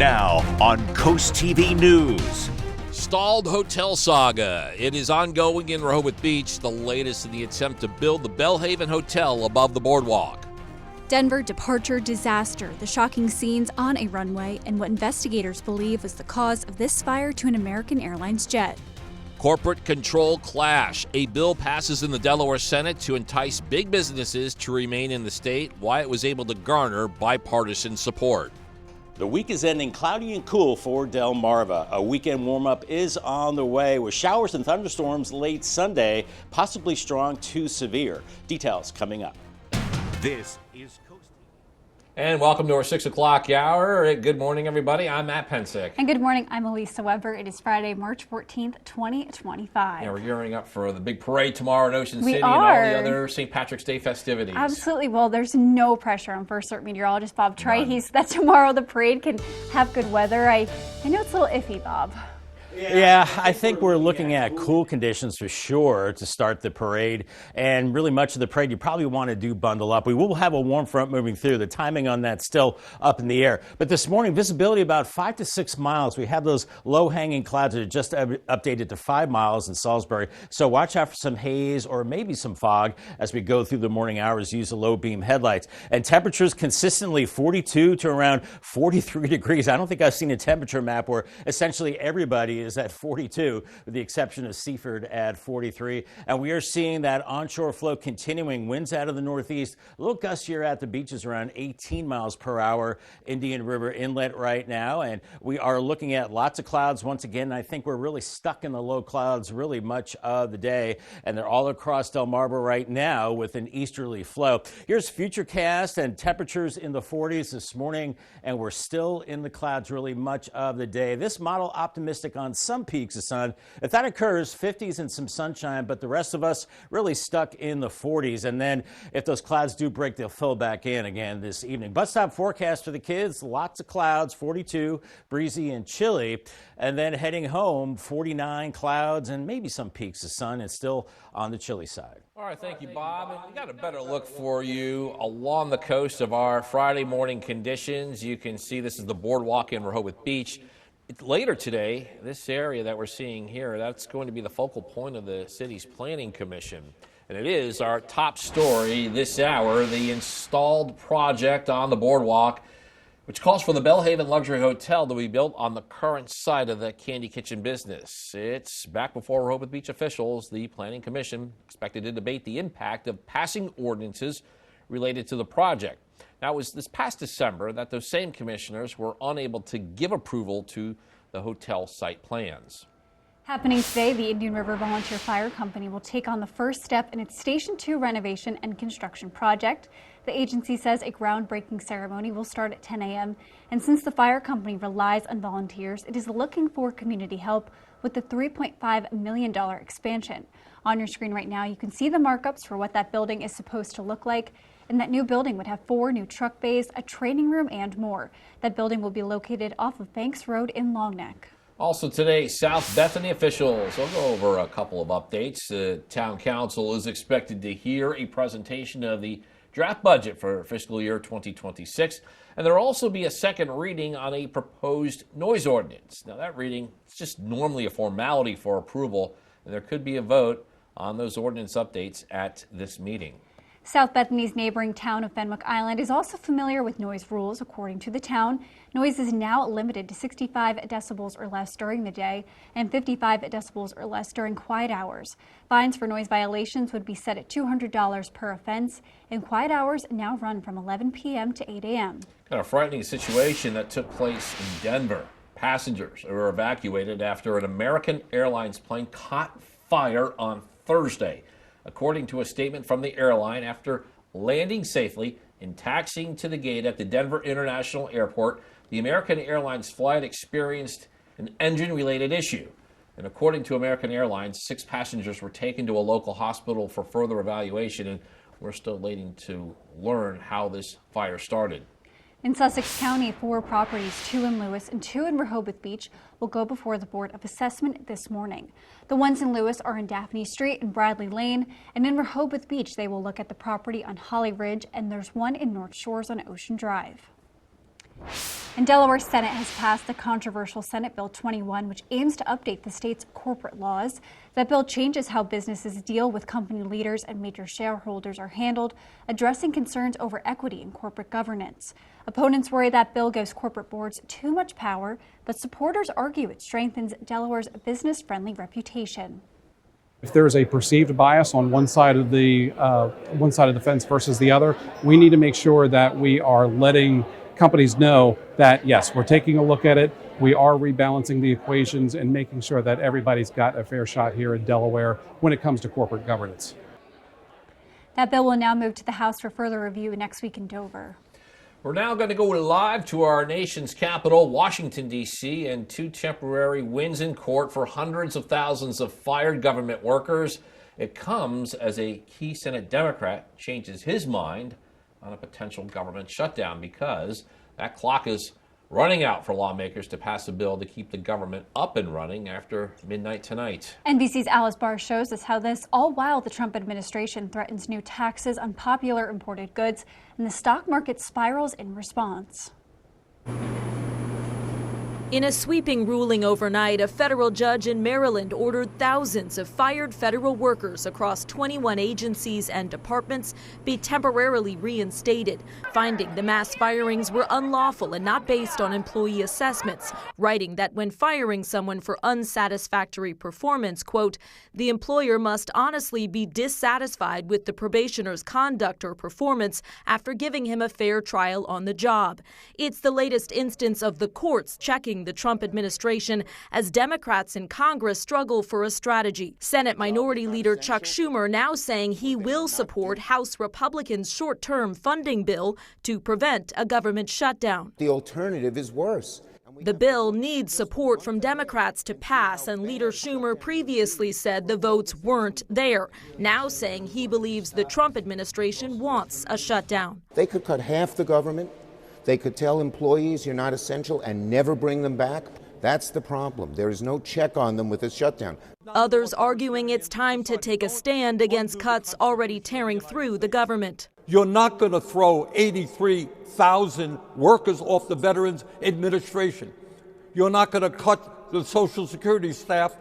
Now on CoastTV News. Stalled hotel saga. It is ongoing in Rehoboth Beach, the latest in the attempt to build the Belhaven Hotel above the boardwalk. Denver departure disaster, the shocking scenes on a runway, and what investigators believe was the cause of this fire to an American Airlines jet. Corporate control clash. A bill passes in the Delaware Senate to entice big businesses to remain in the state, why it was able to garner bipartisan support. The week is ending cloudy and cool for Delmarva. A weekend warm-up is on the way with showers and thunderstorms late Sunday, possibly strong to severe. Details coming up. This is CoastTV. And welcome to our 6 o'clock hour. Good morning, everybody. I'm Matt Pensick. And good morning, I'm Elisa Weber. It is Friday, March 14th, 2025. Yeah, we're gearing up for the big parade tomorrow in Ocean City and all the other St. Patrick's Day festivities. Absolutely. Well, there's no pressure on First Alert meteorologist Bob Trahey that tomorrow the parade can have good weather. I know it's a little iffy, Bob. Yeah, I think we're looking at cool conditions for sure to start the parade, and really much of the parade you probably want to do bundle up. We will have a warm front moving through. The timing on that still up in the air. But this morning, visibility about 5 to 6 miles. We have those low-hanging clouds that are just updated to 5 miles in Salisbury. So watch out for some haze or maybe some fog as we go through the morning hours. Use the low beam headlights. And temperatures consistently 42 to around 43 degrees. I don't think I've seen a temperature map where essentially everybody is at 42, with the exception of Seaford at 43. And we are seeing that onshore flow continuing. Winds out of the northeast, a little gustier at the beaches around 18 miles per hour. Indian River Inlet right now. And we are looking at lots of clouds once again. I think we're really stuck in the low clouds really much of the day. And they're all across Delmarva right now with an easterly flow. Here's Futurecast and temperatures in the 40s this morning. And we're still in the clouds really much of the day. This model optimistic on some peaks of sun. If that occurs, 50s and some sunshine, but the rest of us really stuck in the 40s. And then if those clouds do break, they'll fill back in again this evening. Bus stop forecast for the kids, lots of clouds, 42, breezy and chilly. And then heading home, 49 clouds and maybe some peaks of sun. It's still on the chilly side. All right, thank you, Bob. And we got a better look for you along the coast of our Friday morning conditions. You can see this is the boardwalk in Rehoboth Beach. Later today, this area that we're seeing here, that's going to be the focal point of the city's planning commission. And it is our top story this hour, the installed project on the boardwalk, which calls for the Belhaven Luxury Hotel to be built on the current site of the Candy Kitchen business. It's back before Rehoboth Beach officials. The planning commission expected to debate the impact of passing ordinances related to the project. Now, it was this past December that those same commissioners were unable to give approval to the hotel site plans. Happening today, the Indian River Volunteer Fire Company will take on the first step in its Station 2 renovation and construction project. The agency says a groundbreaking ceremony will start at 10 a.m. And since the fire company relies on volunteers, it is looking for community help with the $3.5 million expansion. On your screen right now, you can see the markups for what that building is supposed to look like. And that new building would have 4 new truck bays, a training room, and more. That building will be located off of Banks Road in Longneck. Also today, South Bethany officials will go over a couple of updates. The town council is expected to hear a presentation of the draft budget for fiscal year 2026. And there will also be a second reading on a proposed noise ordinance. Now, that reading is just normally a formality for approval, and there could be a vote on those ordinance updates at this meeting. South Bethany's neighboring town of Fenwick Island is also familiar with noise rules. According to the town, noise is now limited to 65 decibels or less during the day and 55 decibels or less during quiet hours. Fines for noise violations would be set at $200 per offense, and quiet hours now run from 11 p.m. to 8 a.m. Kind of frightening situation that took place in Denver. Passengers were evacuated after an American Airlines plane caught fire on Thursday. According to a statement from the airline, after landing safely and taxiing to the gate at the Denver International Airport, the American Airlines flight experienced an engine-related issue. And according to American Airlines, 6 passengers were taken to a local hospital for further evaluation, and we're still waiting to learn how this fire started. In Sussex County, 4 properties, 2 in Lewis and 2 in Rehoboth Beach, will go before the Board of Assessment this morning. The ones in Lewis are in Daphne Street and Bradley Lane, and in Rehoboth Beach, they will look at the property on Holly Ridge, and there's one in North Shores on Ocean Drive. And Delaware's Senate has passed the controversial Senate Bill 21, which aims to update the state's corporate laws. That bill changes how businesses deal with company leaders and major shareholders are handled, addressing concerns over equity in corporate governance. Opponents worry that bill gives corporate boards too much power, but supporters argue it strengthens Delaware's business-friendly reputation. If there is a perceived bias on one side of the fence versus the other, we need to make sure that we are letting companies know that, yes, we're taking a look at it. We are rebalancing the equations and making sure that everybody's got a fair shot here in Delaware when it comes to corporate governance. That bill will now move to the House for further review next week in Dover. We're now going to go live to our nation's capital, Washington, D.C., and 2 temporary wins in court for hundreds of thousands of fired government workers. It comes as a key Senate Democrat changes his mind on a potential government shutdown because that clock is running out for lawmakers to pass a bill to keep the government up and running after midnight tonight. NBC's Alice Barr shows us how this, all while the Trump administration threatens new taxes on popular imported goods and the stock market spirals in response. In a sweeping ruling overnight, a federal judge in Maryland ordered thousands of fired federal workers across 21 agencies and departments be temporarily reinstated, finding the mass firings were unlawful and not based on employee assessments, writing that when firing someone for unsatisfactory performance, quote, the employer must honestly be dissatisfied with the probationer's conduct or performance after giving him a fair trial on the job. It's the latest instance of the courts checking the Trump administration as Democrats in Congress struggle for a strategy. Senate Minority Leader Chuck Schumer now saying he will support House Republicans' short-term funding bill to prevent a government shutdown. The alternative is worse. The bill needs support from Democrats to pass, and Leader Schumer previously said the votes weren't there, now saying he believes the Trump administration wants a shutdown. They could cut half the government. They could tell employees you're not essential and never bring them back. That's the problem. There is no check on them with a shutdown. Others arguing it's time to take a stand against cuts already tearing through the government. You're not going to throw 83,000 workers off the Veterans Administration. You're not going to cut the Social Security staff.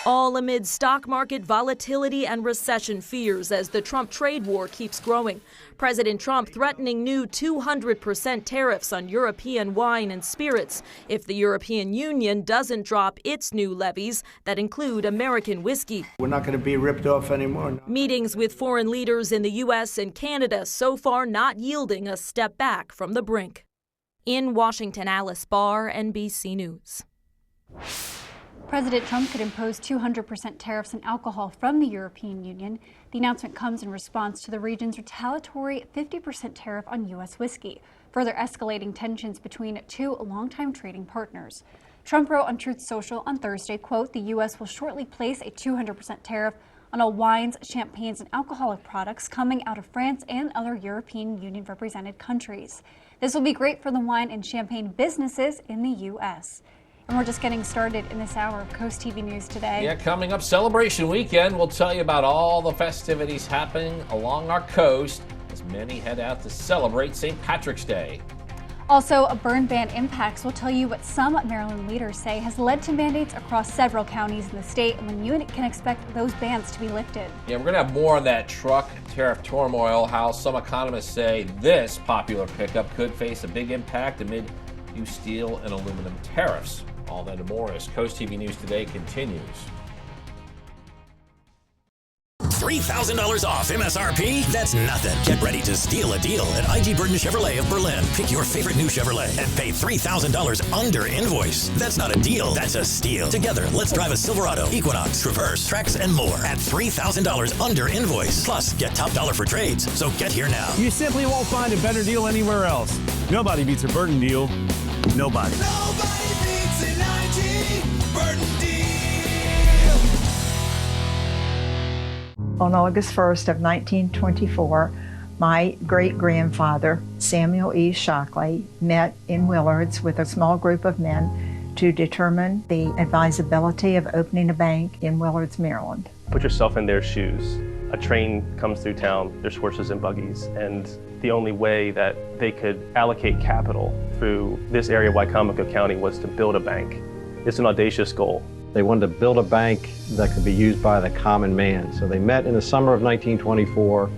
All amid stock market volatility and recession fears as the Trump trade war keeps growing. President Trump threatening new 200% tariffs on European wine and spirits if the European Union doesn't drop its new levies that include American whiskey. We're not going to be ripped off anymore. Meetings with foreign leaders in the U.S. and Canada so far not yielding a step back from the brink. In Washington, Alice Barr, NBC News. President Trump could impose 200% tariffs on alcohol from the European Union. The announcement comes in response to the region's retaliatory 50% tariff on U.S. whiskey, further escalating tensions between 2 longtime trading partners. Trump wrote on Truth Social on Thursday, quote, the U.S. will shortly place a 200% tariff on all wines, champagnes, and alcoholic products coming out of France and other European Union represented countries. This will be great for the wine and champagne businesses in the U.S. And we're just getting started in this hour of CoastTV News today. Yeah, coming up, Celebration Weekend. We'll tell you about all the festivities happening along our coast as many head out to celebrate St. Patrick's Day. Also, a burn ban impacts. We'll tell you what some Maryland leaders say has led to mandates across several counties in the state and when you can expect those bans to be lifted. Yeah, we're going to have more on that truck tariff turmoil, how some economists say this popular pickup could face a big impact amid new steel and aluminum tariffs. All that and more as CoastTV News Today continues. $3,000 off MSRP? That's nothing. Get ready to steal a deal at IG Burton Chevrolet of Berlin. Pick your favorite new Chevrolet and pay $3,000 under invoice. That's not a deal, that's a steal. Together, let's drive a Silverado, Equinox, Traverse, Trax, and more at $3,000 under invoice. Plus, get top dollar for trades. So get here now. You simply won't find a better deal anywhere else. Nobody beats a Burton deal. Nobody. Nobody beats an IG Burton deal. On August 1st of 1924, my great-grandfather, Samuel E. Shockley, met in Willards with a small group of men to determine the advisability of opening a bank in Willards, Maryland. Put yourself in their shoes. A train comes through town, there's horses and buggies, and the only way that they could allocate capital through this area of Wicomico County was to build a bank. It's an audacious goal. They wanted to build a bank that could be used by the common man. So they met in the summer of 1924,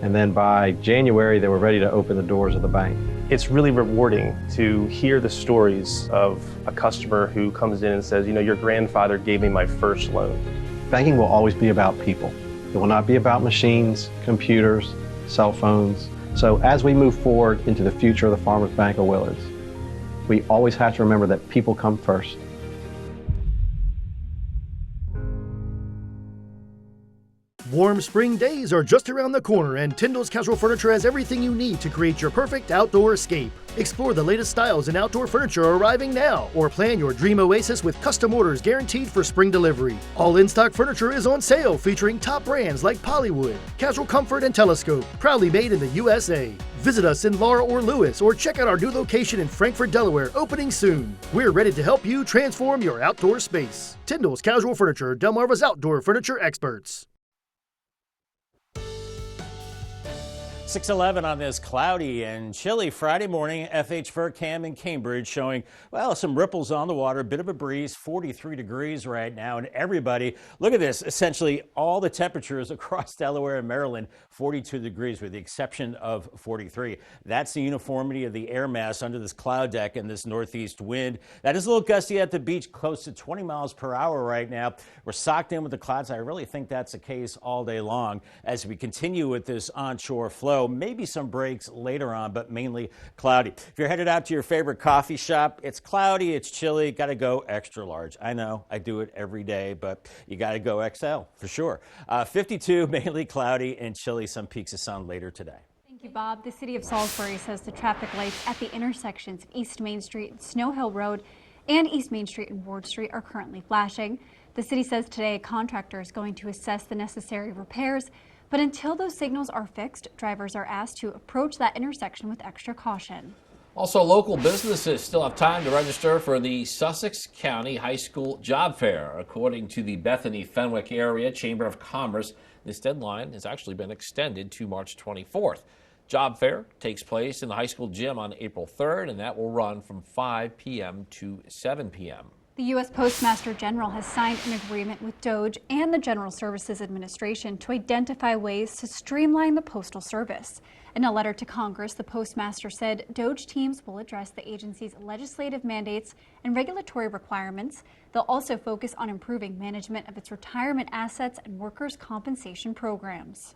and then by January they were ready to open the doors of the bank. It's really rewarding to hear the stories of a customer who comes in and says, you know, your grandfather gave me my first loan. Banking will always be about people. It will not be about machines, computers, cell phones. So as we move forward into the future of the Farmers Bank of Willards, we always have to remember that people come first. Warm spring days are just around the corner, and Tyndall's Casual Furniture has everything you need to create your perfect outdoor escape. Explore the latest styles in outdoor furniture arriving now, or plan your dream oasis with custom orders guaranteed for spring delivery. All in-stock furniture is on sale, featuring top brands like Pollywood, Casual Comfort, and Telescope, proudly made in the USA. Visit us in Laura or Lewis, or check out our new location in Frankfort, Delaware, opening soon. We're ready to help you transform your outdoor space. Tyndall's Casual Furniture, Delmarva's outdoor furniture experts. 6:11 on this cloudy and chilly Friday morning. FH for Cam in Cambridge showing, well, some ripples on the water, a bit of a breeze, 43 degrees right now. And everybody, look at this, essentially all the temperatures across Delaware and Maryland, 42 degrees with the exception of 43. That's the uniformity of the air mass under this cloud deck and this northeast wind. That is a little gusty at the beach, close to 20 miles per hour right now. We're socked in with the clouds. I really think that's the case all day long as we continue with this onshore flow. Maybe some breaks later on, but mainly cloudy. If you're headed out to your favorite coffee shop, it's cloudy, it's chilly, got to go extra large. I know, I do it every day, but you got to go XL for sure. 52, mainly cloudy and chilly, some peaks of sun later today. Thank you, Bob. The city of Salisbury says the traffic lights at the intersections of East Main Street and Snow Hill Road and East Main Street and Ward Street are currently flashing. The city says today a contractor is going to assess the necessary repairs. But until those signals are fixed, drivers are asked to approach that intersection with extra caution. Also, local businesses still have time to register for the Sussex County High School Job Fair. According to the Bethany-Fenwick Area Chamber of Commerce, this deadline has actually been extended to March 24th. Job Fair takes place in the high school gym on April 3rd, and that will run from 5 p.m. to 7 p.m. The U.S. Postmaster General has signed an agreement with DOJ and the General Services Administration to identify ways to streamline the Postal Service. In a letter to Congress, the Postmaster said DOJ teams will address the agency's legislative mandates and regulatory requirements. They'll also focus on improving management of its retirement assets and workers' compensation programs.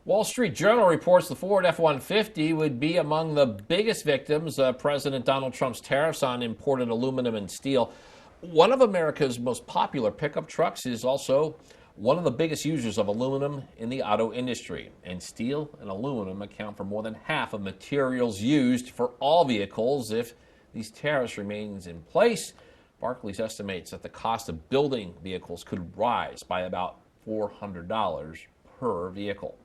Wall Street Journal reports the Ford F-150 would be among the biggest victims of President Donald Trump's tariffs on imported aluminum and steel. One of America's most popular pickup trucks is also one of the biggest users of aluminum in the auto industry. And steel and aluminum account for more than half of materials used for all vehicles. If these tariffs remain in place, Barclays estimates that the cost of building vehicles could rise by about $400 per vehicle.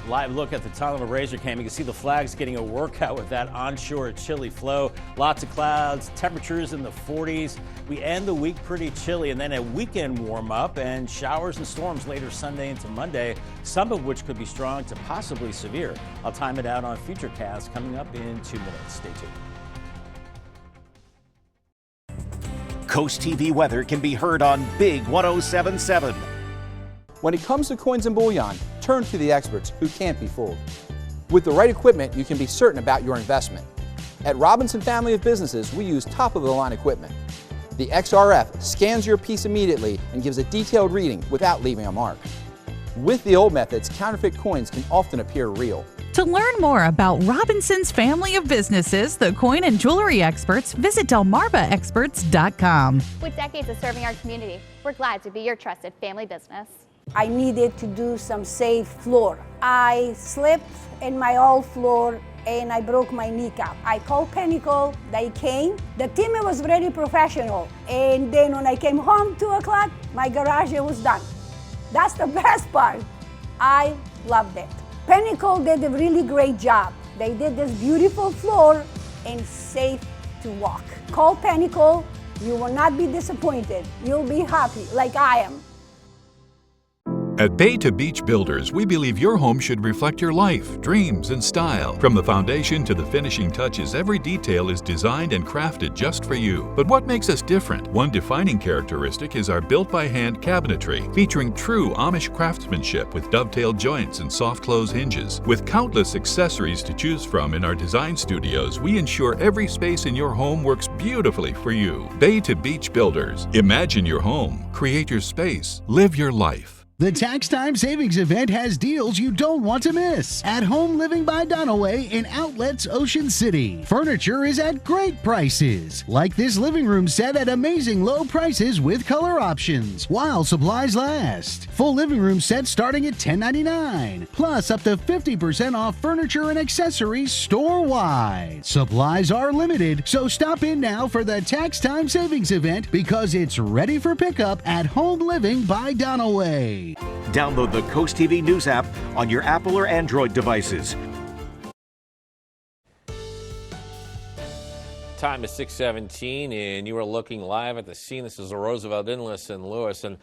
Live look at the tunnel of Razor Cam. You can see the flags getting a workout with that onshore chilly flow. Lots of clouds, temperatures in the 40s. We end the week pretty chilly, and then a weekend warm up and showers and storms later Sunday into Monday, some of which could be strong to possibly severe. I'll time it out on Futurecast coming up in 2 minutes. Stay tuned. Coast TV weather can be heard on Big 107.7. When it comes to coins and bullion, turn to the experts who can't be fooled. With the right equipment, you can be certain about your investment. At Robinson Family of Businesses, we use top-of-the-line equipment. The XRF scans your piece immediately and gives a detailed reading without leaving a mark. With the old methods, counterfeit coins can often appear real. To learn more about Robinson's Family of Businesses, the coin and jewelry experts, visit delmarvaexperts.com. With decades of serving our community, we're glad to be your trusted family business. I needed to do some safe floor. I slipped in my old floor and I broke my kneecap. I called Pinnacle, they came. The team was very professional. And then when I came home 2 o'clock, my garage was done. That's the best part. I loved it. Pinnacle did a really great job. They did this beautiful floor and safe to walk. Call Pinnacle, you will not be disappointed. You'll be happy like I am. At Bay to Beach Builders, we believe your home should reflect your life, dreams, and style. From the foundation to the finishing touches, every detail is designed and crafted just for you. But what makes us different? One defining characteristic is our built-by-hand cabinetry, featuring true Amish craftsmanship with dovetail joints and soft-close hinges. With countless accessories to choose from in our design studios, we ensure every space in your home works beautifully for you. Bay to Beach Builders. Imagine your home. Create your space. Live your life. The Tax Time Savings Event has deals you don't want to miss. At Home Living by Donaway in Outlets Ocean City. Furniture is at great prices. Like this living room set at amazing low prices with color options while supplies last. Full living room set starting at $10.99. Plus up to 50% off furniture and accessories store-wide. Supplies are limited, so stop in now for the Tax Time Savings Event because it's ready for pickup at Home Living by Donaway. Download the Coast TV News app on your Apple or Android devices. Time is 6:17, and you are looking live at the scene. This is the Roosevelt in St. Louis, and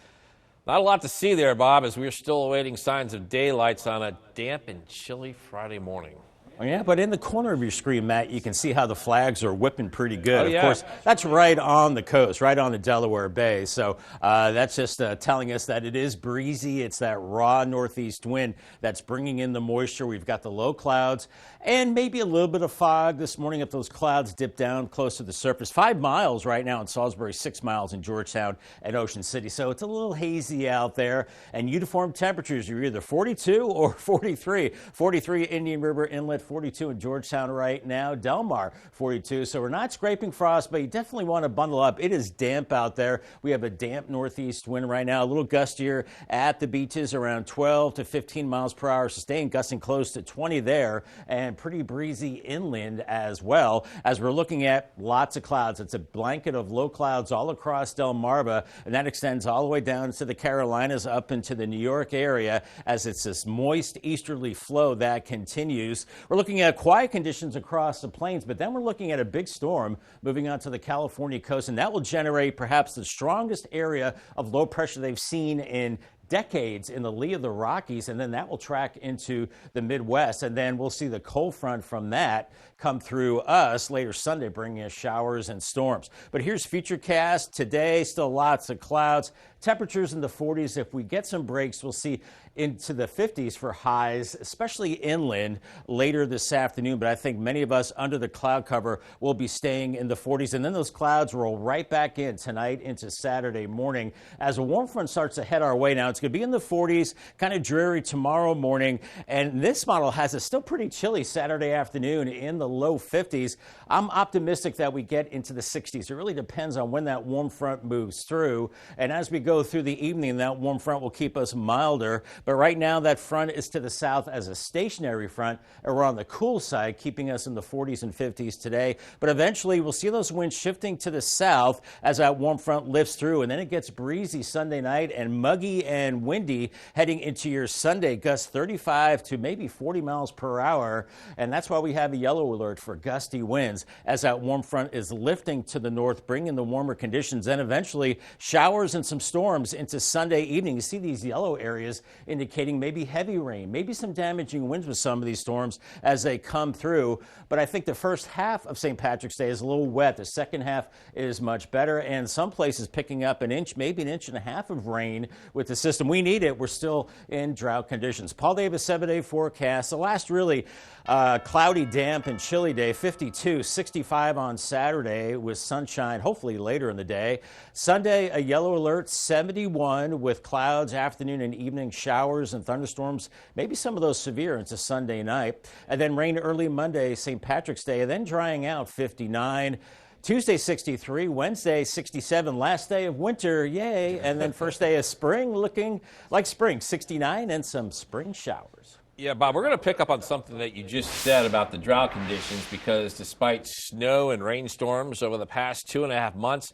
not a lot to see there, Bob, as we're still awaiting signs of daylights on a damp and chilly Friday morning. Yeah, but in the corner of your screen, Matt, you can see how the flags are whipping pretty good. Oh, yeah. Of course, that's right on the coast, right on the Delaware Bay. So that's just telling us that it is breezy. It's that raw northeast wind that's bringing in the moisture. We've got the low clouds and maybe a little bit of fog this morning if those clouds dip down close to the surface. 5 miles right now in Salisbury, 6 miles in Georgetown and Ocean City. So it's a little hazy out there. And uniform temperatures, you're either 42 or 43. 43 Indian River Inlet, 42 in Georgetown right now. Del Mar, 42. So we're not scraping frost, but you definitely want to bundle up. It is damp out there. We have a damp northeast wind right now, a little gustier at the beaches, around 12 to 15 miles per hour, sustained, gusting close to 20 there, and pretty breezy inland as well. As we're looking at lots of clouds, it's a blanket of low clouds all across Delmarva, and that extends all the way down to the Carolinas, up into the New York area, as it's this moist easterly flow that continues. We're looking at quiet conditions across the plains, but then we're looking at a big storm moving onto the California coast, and that will generate perhaps the strongest area of low pressure they've seen in decades in the lee of the Rockies, and then that will track into the Midwest, and then we'll see the cold front from that come through us later Sunday, bringing us showers and storms. But here's Futurecast today. Still lots of clouds. Temperatures in the 40s. If we get some breaks, we'll see into the 50s for highs, especially inland later this afternoon. But I think many of us under the cloud cover will be staying in the 40s. And then those clouds roll right back in tonight into Saturday morning as a warm front starts to head our way. Now, it's going to be in the 40s, kind of dreary tomorrow morning. And this model has a still pretty chilly Saturday afternoon in the low 50s. I'm optimistic that we get into the 60s. It really depends on when that warm front moves through. And as we go through the evening, that warm front will keep us milder. But right now, that front is to the south as a stationary front. And we're on the cool side, keeping us in the 40s and 50s today. But eventually, we'll see those winds shifting to the south as that warm front lifts through. And then it gets breezy Sunday night and muggy and windy heading into your Sunday. Gusts 35 to maybe 40 miles per hour. And that's why we have a yellow alert for gusty winds as that warm front is lifting to the north, bringing the warmer conditions. And eventually, showers and some storms into Sunday evening. You see these yellow areas indicating maybe heavy rain, maybe some damaging winds with some of these storms as they come through. But I think the first half of St. Patrick's Day is a little wet. The second half is much better, and some places picking up an inch, maybe an inch and a half of rain with the system. We need it. We're still in drought conditions. Paul Davis 7-day forecast. The last really cloudy, damp, and chilly day, 52, 65 on Saturday with sunshine, hopefully later in the day. Sunday, a yellow alert, 71 with clouds, afternoon and evening showers and thunderstorms, maybe some of those severe into Sunday night. And then rain early Monday, St. Patrick's Day, and then drying out, 59. Tuesday, 63. Wednesday, 67. Last day of winter, yay. And then first day of spring, looking like spring, 69, and some spring showers. Yeah, Bob, we're going to pick up on something that you just said about the drought conditions, because despite snow and rainstorms over the past 2.5 months,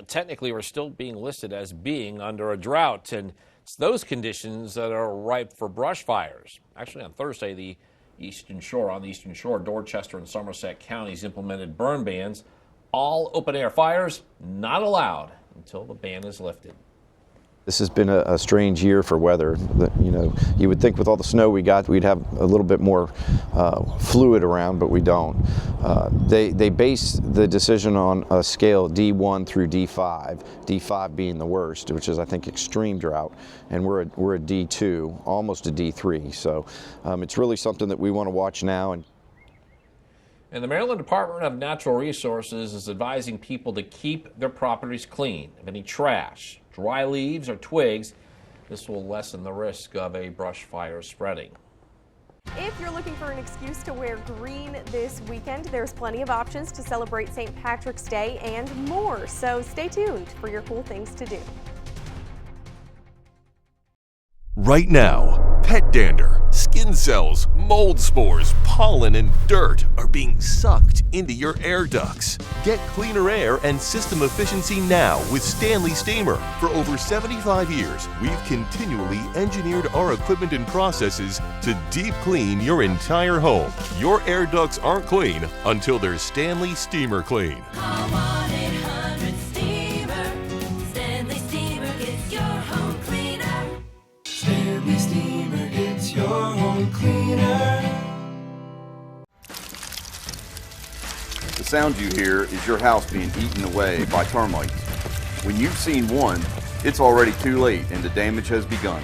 technically we're still being listed as being under a drought. And it's those conditions that are ripe for brush fires. Actually, on Thursday, the Eastern Shore, Dorchester and Somerset counties implemented burn bans. All open-air fires not allowed until the ban is lifted. This has been a strange year for weather. You know, you would think with all the snow we got, we'd have a little bit more fluid around, but we don't. They base the decision on a scale D1 through D5, D5 being the worst, which is, I think, extreme drought, and we're a D2, almost a D3. So it's really something that we want to watch now. And the Maryland Department of Natural Resources is advising people to keep their properties clean of any trash, dry leaves, or twigs. This will lessen the risk of a brush fire spreading. If you're looking for an excuse to wear green this weekend, there's plenty of options to celebrate St. Patrick's Day and more. So stay tuned for your cool things to do. Right now, pet dander, skin cells, mold spores, pollen, and dirt are being sucked into your air ducts. Get cleaner air and system efficiency now with Stanley Steamer. For over 75 years, we've continually engineered our equipment and processes to deep clean your entire home. Your air ducts aren't clean until they're Stanley Steamer clean. Stanley Steamer gets your home cleaner. The sound you hear is your house being eaten away by termites. When you've seen one, it's already too late and the damage has begun.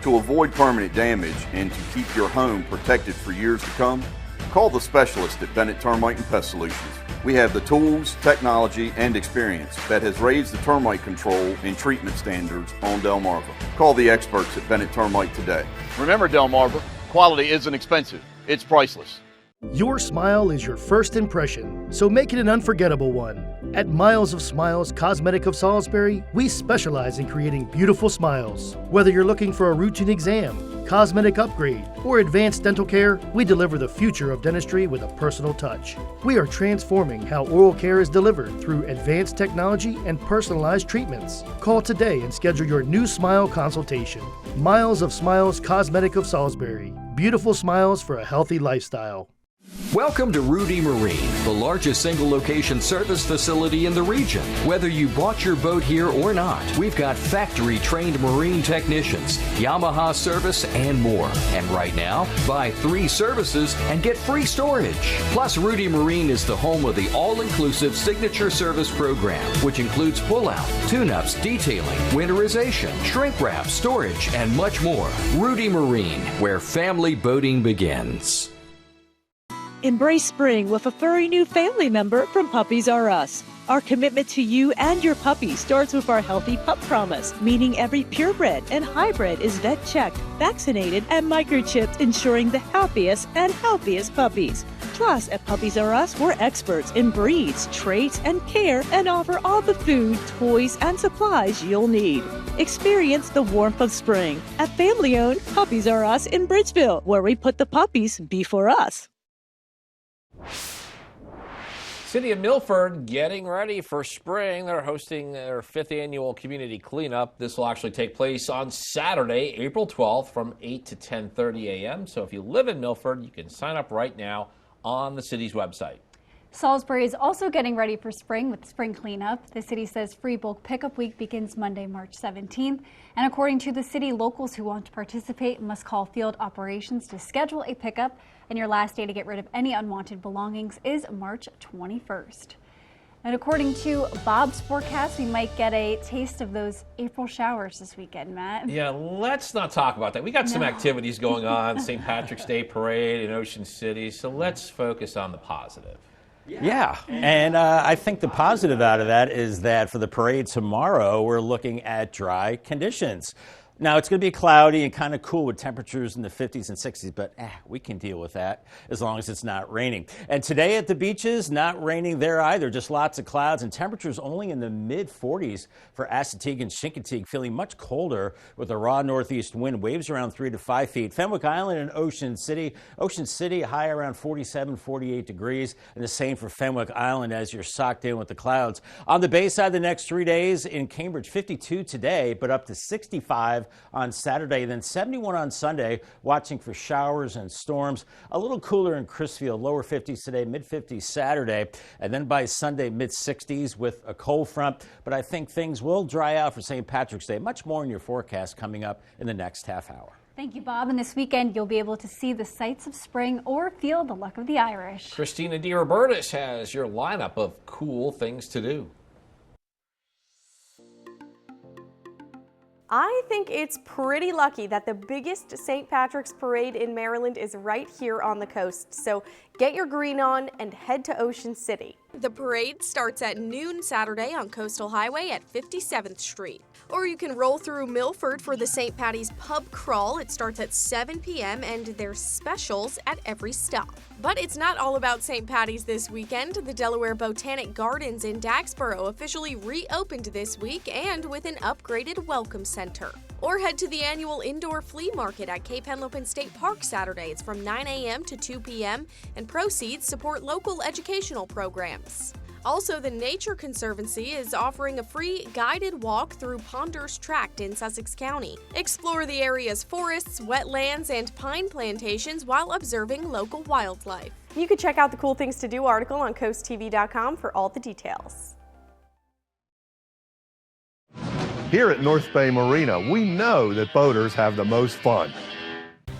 To avoid permanent damage and to keep your home protected for years to come, call the specialist at Bennett Termite and Pest Solutions. We have the tools, technology, and experience that has raised the termite control and treatment standards on Delmarva. Call the experts at Bennett Termite today. Remember, Delmarva, quality isn't expensive, it's priceless. Your smile is your first impression, so make it an unforgettable one. At Miles of Smiles Cosmetic of Salisbury, we specialize in creating beautiful smiles. Whether you're looking for a routine exam, cosmetic upgrade, or advanced dental care, we deliver the future of dentistry with a personal touch. We are transforming how oral care is delivered through advanced technology and personalized treatments. Call today and schedule your new smile consultation. Miles of Smiles Cosmetic of Salisbury. Beautiful smiles for a healthy lifestyle. Welcome to Rudy Marine, the largest single-location service facility in the region. Whether you bought your boat here or not, we've got factory-trained marine technicians, Yamaha service, and more. And right now, buy 3 services and get free storage. Plus, Rudy Marine is the home of the all-inclusive signature service program, which includes pull-out, tune-ups, detailing, winterization, shrink wrap, storage, and much more. Rudy Marine, where family boating begins. Embrace spring with a furry new family member from Puppies R Us. Our commitment to you and your puppy starts with our Healthy Pup Promise, meaning every purebred and hybrid is vet-checked, vaccinated, and microchipped, ensuring the happiest and healthiest puppies. Plus, at Puppies R Us, we're experts in breeds, traits, and care, and offer all the food, toys, and supplies you'll need. Experience the warmth of spring at family-owned Puppies R Us in Bridgeville, where we put the puppies before us. City of Milford getting ready for spring. They're hosting their 5th annual community cleanup. This will actually take place on Saturday, April 12th from 8 to 10:30 a.m. So if you live in Milford, you can sign up right now on the city's website. Salisbury is also getting ready for spring with spring cleanup. The city says free bulk pickup week begins Monday, March 17th. And according to the city, locals who want to participate must call field operations to schedule a pickup. And your last day to get rid of any unwanted belongings is March 21st. And according to Bob's forecast, we might get a taste of those April showers this weekend, Matt. Yeah, let's not talk about that. We got some activities going on, St. Patrick's Day Parade in Ocean City, so let's focus on the positive. Yeah, and I think the positive out of that is that for the parade tomorrow, we're looking at dry conditions. Now, it's going to be cloudy and kind of cool with temperatures in the 50s and 60s, but we can deal with that as long as it's not raining. And today at the beaches, not raining there either, just lots of clouds and temperatures only in the mid-40s for Assateague and Chincoteague, feeling much colder with a raw northeast wind, waves around 3 to 5 feet. Fenwick Island and Ocean City high around 47, 48 degrees, and the same for Fenwick Island as you're socked in with the clouds. On the bay side, the next 3 days in Cambridge, 52 today, but up to 65 on Saturday, then 71 on Sunday, watching for showers and storms. A little cooler in Crisfield, lower 50s today, mid-50s Saturday, and then by Sunday, mid-60s with a cold front. But I think things will dry out for St. Patrick's Day. Much more in your forecast coming up in the next half hour. Thank you, Bob. And this weekend, you'll be able to see the sights of spring or feel the luck of the Irish. Christina DiRobertis has your lineup of cool things to do. I think it's pretty lucky that the biggest St. Patrick's Parade in Maryland is right here on the coast. So get your green on and head to Ocean City. The parade starts at noon Saturday on Coastal Highway at 57th Street. Or you can roll through Milford for the St. Patty's Pub Crawl. It starts at 7 p.m. and there's specials at every stop. But it's not all about St. Patty's this weekend. The Delaware Botanic Gardens in Daxboro officially reopened this week and with an upgraded welcome center. Or head to the annual indoor flea market at Cape Henlopen State Park Saturday. It's from 9 a.m. to 2 p.m. and proceeds support local educational programs. Also, the Nature Conservancy is offering a free guided walk through Ponders Tract in Sussex County. Explore the area's forests, wetlands, and pine plantations while observing local wildlife. You can check out the Cool Things to Do article on CoastTV.com for all the details. Here at North Bay Marina, we know that boaters have the most fun.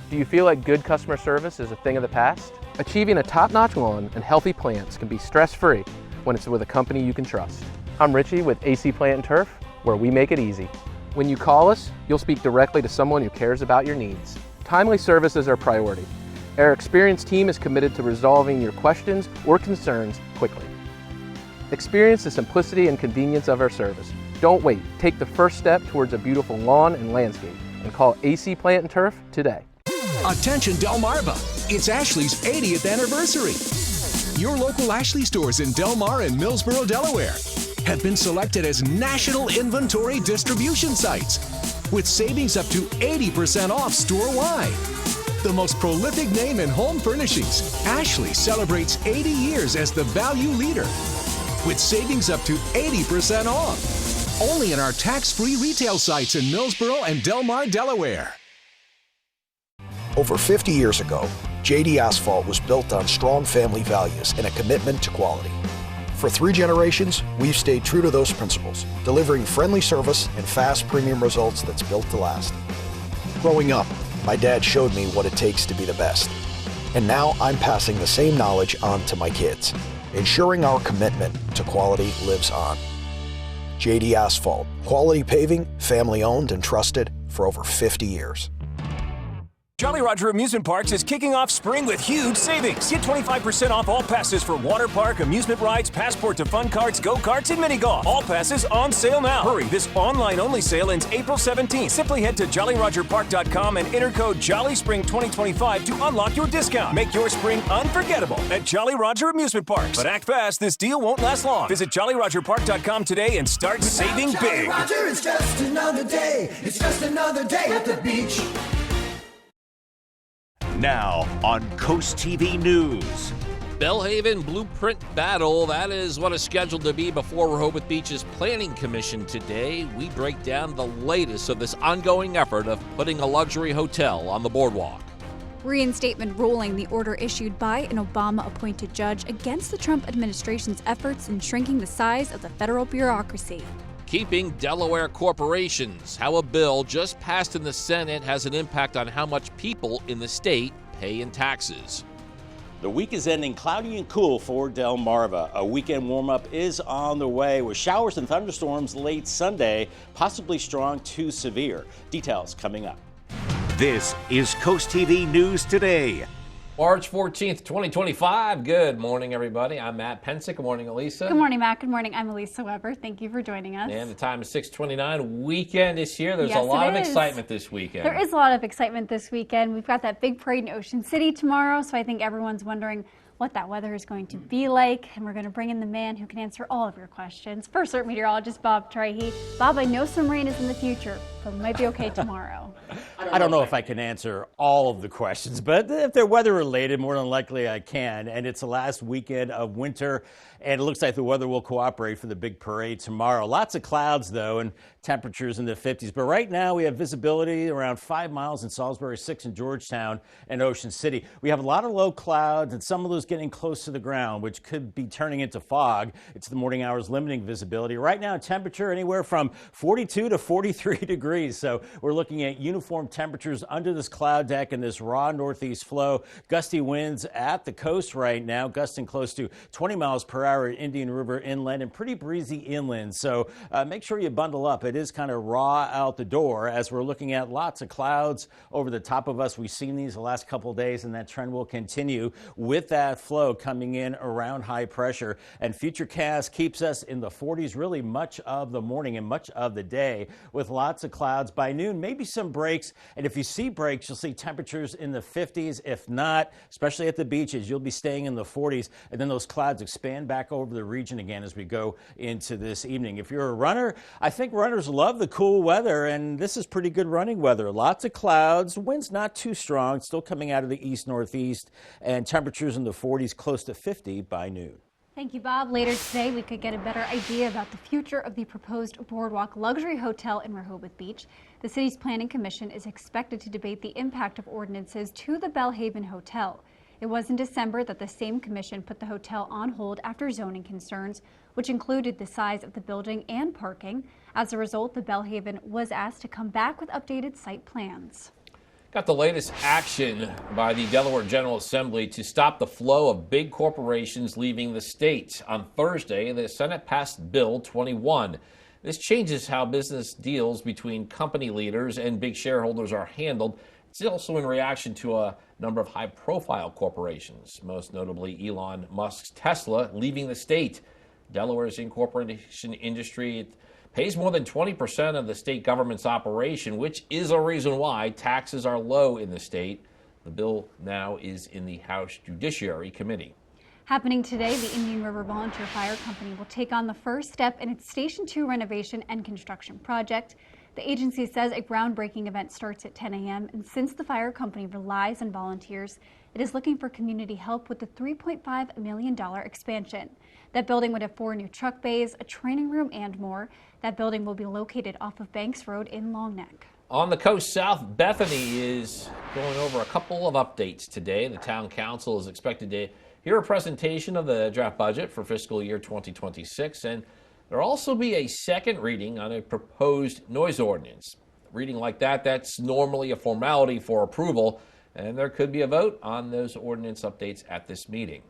Do you feel like good customer service is a thing of the past? Achieving a top-notch lawn and healthy plants can be stress-free when it's with a company you can trust. I'm Richie with AC Plant and Turf, where we make it easy. When you call us, you'll speak directly to someone who cares about your needs. Timely service is our priority. Our experienced team is committed to resolving your questions or concerns quickly. Experience the simplicity and convenience of our service. Don't wait. Take the first step towards a beautiful lawn and landscape and call AC Plant and Turf today. Attention Delmarva, it's Ashley's 80th anniversary. Your local Ashley stores in Del Mar and Millsboro, Delaware have been selected as national inventory distribution sites with savings up to 80% off store-wide. The most prolific name in home furnishings, Ashley celebrates 80 years as the value leader with savings up to 80% off. Only in our tax-free retail sites in Millsboro and Del Mar, Delaware. Over 50 years ago, JD Asphalt was built on strong family values and a commitment to quality. For 3 generations, we've stayed true to those principles, delivering friendly service and fast premium results that's built to last. Growing up, my dad showed me what it takes to be the best. And now I'm passing the same knowledge on to my kids, ensuring our commitment to quality lives on. JD Asphalt, quality paving, family owned and trusted for over 50 years. Jolly Roger Amusement Parks is kicking off spring with huge savings. Get 25% off all passes for water park, amusement rides, passport to fun carts, go-karts, and mini golf. All passes on sale now. Hurry, this online-only sale ends April 17th. Simply head to jollyrogerpark.com and enter code JOLLYSPRING2025 to unlock your discount. Make your spring unforgettable at Jolly Roger Amusement Parks. But act fast, this deal won't last long. Visit jollyrogerpark.com today and start saving big. Jolly Roger, it's just another day. It's just another day at the beach. Now on Coast TV News. Belhaven Blueprint Battle, that is what is scheduled to be before Rehoboth Beach's Planning Commission today. We break down the latest of this ongoing effort of putting a luxury hotel on the boardwalk. Reinstatement ruling, the order issued by an Obama-appointed judge against the Trump administration's efforts in shrinking the size of the federal bureaucracy. Keeping Delaware corporations, how a bill just passed in the Senate has an impact on how much people in the state pay in taxes. The week is ending cloudy and cool for Delmarva. A weekend warm-up is on the way with showers and thunderstorms late Sunday, possibly strong to severe. Details coming up. This is Coast TV News Today. March 14th, 2025. Good morning, everybody. I'm Matt Pensick. Good morning, Elisa. Good morning, Matt. Good morning. I'm Elisa Weber. Thank you for joining us. And the time is 6:29. Weekend is here. There's Yes, a lot of it is. excitement this weekend. There is a lot of excitement this weekend. We've got that big parade in Ocean City tomorrow, so I think everyone's wondering, what that weather is going to be like, and we're going to bring in the man who can answer all of your questions. First Alert meteorologist Bob Trahey. Bob, I know some rain is in the future, but it might be okay tomorrow. I don't know if I can answer all of the questions, but if they're weather related, more than likely I can. And it's the last weekend of winter, and it looks like the weather will cooperate for the big parade tomorrow. Lots of clouds, though, and temperatures in the 50s. But right now we have visibility around 5 miles in Salisbury, 6 in Georgetown, and Ocean City. We have a lot of low clouds, and some of those getting close to the ground, which could be turning into fog. It's the morning hours limiting visibility. Right now, temperature anywhere from 42 to 43 degrees. So we're looking at uniform temperatures under this cloud deck and this raw northeast flow. Gusty winds at the coast right now, gusting close to 20 miles per hour at Indian River inland and pretty breezy inland. So make sure you bundle up. It is kind of raw out the door as we're looking at lots of clouds over the top of us. We've seen these the last couple of days, and that trend will continue with that flow coming in around high pressure. And Futurecast keeps us in the 40s really much of the morning and much of the day with lots of clouds. By noon, maybe some breaks. And if you see breaks, you'll see temperatures in the 50s. If not, especially at the beaches, you'll be staying in the 40s. And then those clouds expand back over the region again as we go into this evening. If you're a runner, I think runners love the cool weather, and this is pretty good running weather. Lots of clouds, winds not too strong, still coming out of the east-northeast, and temperatures in the 40s, close to 50 by noon. Thank you, Bob. Later today, we could get a better idea about the future of the proposed Boardwalk Luxury Hotel in Rehoboth Beach. The city's planning commission is expected to debate the impact of ordinances to the Belhaven Hotel. It was in December that the same commission put the hotel on hold after zoning concerns, which included the size of the building and parking. As a result, the Belhaven was asked to come back with updated site plans. Got the latest action by the Delaware General Assembly to stop the flow of big corporations leaving the state. On Thursday, the Senate passed Bill 21. This changes how business deals between company leaders and big shareholders are handled. It's also in reaction to a number of high-profile corporations, most notably Elon Musk's Tesla leaving the state. Delaware's incorporation industry pays more than 20% of the state government's operation, which is a reason why taxes are low in the state. The bill now is in the House Judiciary Committee. Happening today, the Indian River Volunteer Fire Company will take on the first step in its Station 2 renovation and construction project. The agency says a groundbreaking event starts at 10 a.m. and since the fire company relies on volunteers, it is looking for community help with the $3.5 million expansion. That building would have 4 new truck bays, a training room, and more. That building will be located off of Banks Road in Long Neck. On the coast south, Bethany is going over a couple of updates today. The town council is expected to hear a presentation of the draft budget for fiscal year 2026, and there will also be a second reading on a proposed noise ordinance. A reading like that, that's normally a formality for approval, and there could be a vote on those ordinance updates at this meeting.